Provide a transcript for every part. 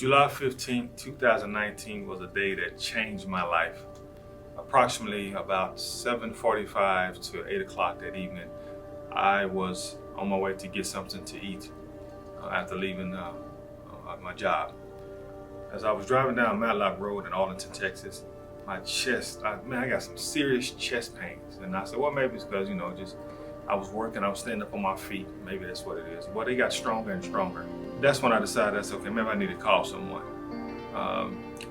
July 15th, 2019 was a day that changed my life. Approximately about 7:45 to 8 o'clock that evening, I was on my way to get something to eat after leaving my job. As I was driving down Matlock Road in Arlington, Texas, my chest, I got some serious chest pains. And I said, well, maybe it's because, I was working, I was standing up on my feet. Maybe that's what it is. But they got stronger and stronger. That's when I decided, okay, maybe I need to call someone.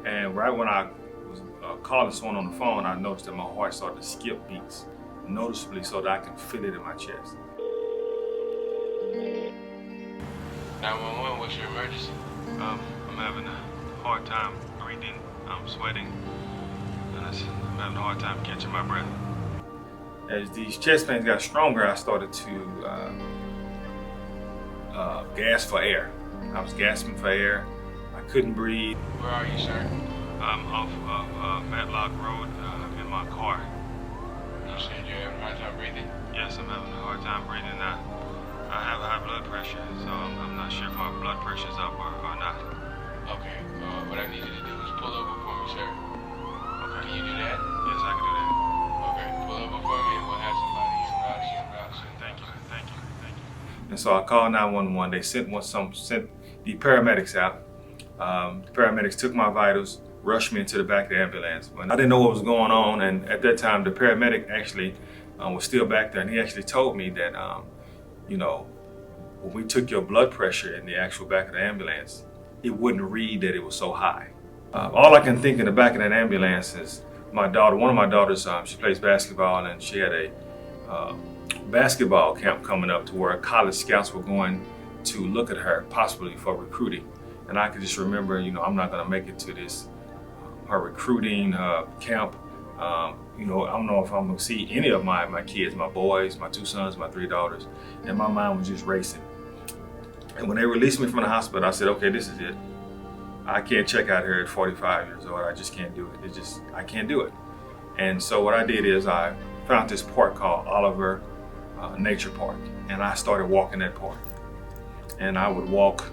And right when I was calling someone on the phone, I noticed that my heart started to skip beats, noticeably, so that I can feel it in my chest. 911, what's your emergency? I'm having a hard time breathing, I'm sweating, and I'm having a hard time catching my breath. As these chest pains got stronger, I started to gasp for air. I was gasping for air. I couldn't breathe. Where are you, sir? I'm off of Matlock Road in my car. You said you're having a hard time breathing? Yes, I'm having a hard time breathing now. I have high blood pressure, so I'm not sure if my blood pressure's up or not. Okay, what I need you to do is pull over for me, sir. Okay. Can you do that? Yes, I can do that. Okay, pull over for me and we'll have somebody en route, sir. Thank you. And so I called 911. They sent the paramedics out. The paramedics took my vitals, rushed me into the back of the ambulance. I didn't know what was going on, and at that time, the paramedic actually was still back there, and he actually told me that, when we took your blood pressure in the actual back of the ambulance, it wouldn't read that it was so high. All I can think in the back of that ambulance is my daughter. One of my daughters, she plays basketball, and she had a basketball camp coming up to where college scouts were going to look at her, possibly for recruiting. And I could just remember, I'm not going to make it to this, her recruiting camp. I don't know if I'm going to see any of my kids, my boys, my 2 sons, my 3 daughters. And my mind was just racing. And when they released me from the hospital, I said, okay, this is it. I can't check out here at 45 years old. I just can't do it. I can't do it. And so what I did is I found this park called Oliver Nature Park. And I started walking that park. And I would walk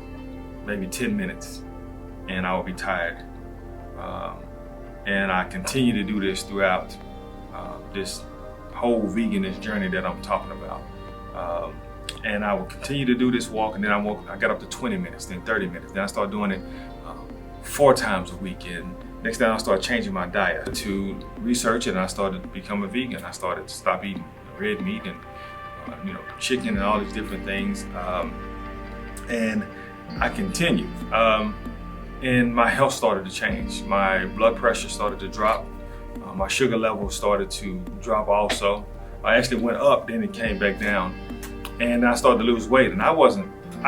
maybe 10 minutes and I would be tired. And I continue to do this throughout this whole veganist journey that I'm talking about. And I would continue to do this walk, and then I got up to 20 minutes, then 30 minutes. Then I started doing it 4 times a week. And next thing I started changing my diet to research, and I started to become a vegan. I started to stop eating red meat and chicken and all these different things. And I continued. And my health started to change. My blood pressure started to drop. My sugar level started to drop also. I actually went up, then it came back down. And I started to lose weight. And I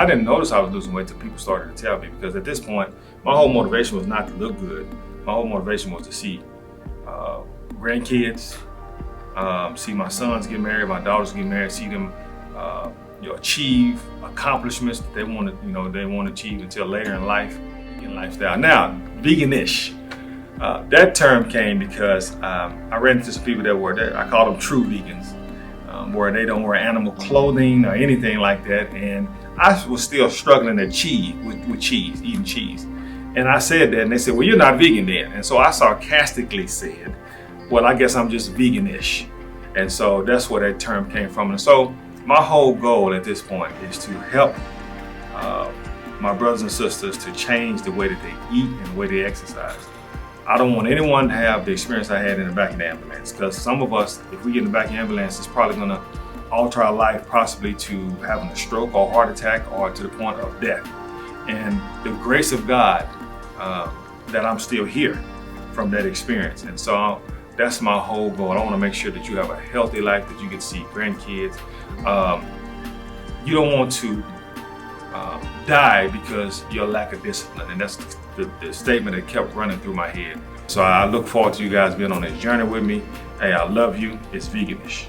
didn't notice I was losing weight until people started to tell me, because at this point, my whole motivation was not to look good. My whole motivation was to see grandkids, see my sons get married, my daughters get married, see them achieve accomplishments that they want to achieve until later in life. Lifestyle. Now, veganish. That term came because I ran into some people that were there. I call them true vegans, where they don't wear animal clothing or anything like that. And I was still struggling with cheese, eating cheese. And I said that, and they said, well, you're not vegan then. And so I sarcastically said, well, I guess I'm just veganish. And so that's where that term came from. And so my whole goal at this point is to help my brothers and sisters to change the way that they eat and the way they exercise. I don't want anyone to have the experience I had in the back of the ambulance, because some of us, if we get in the back of the ambulance, it's probably going to alter our life, possibly to having a stroke or heart attack or to the point of death. And the grace of God that I'm still here from that experience. And so that's my whole goal. I want to make sure that you have a healthy life, that you can see grandkids. You don't want to die because your lack of discipline, and that's the statement that kept running through my head. So I look forward to you guys being on this journey with me. Hey, I love you. It's Veganish.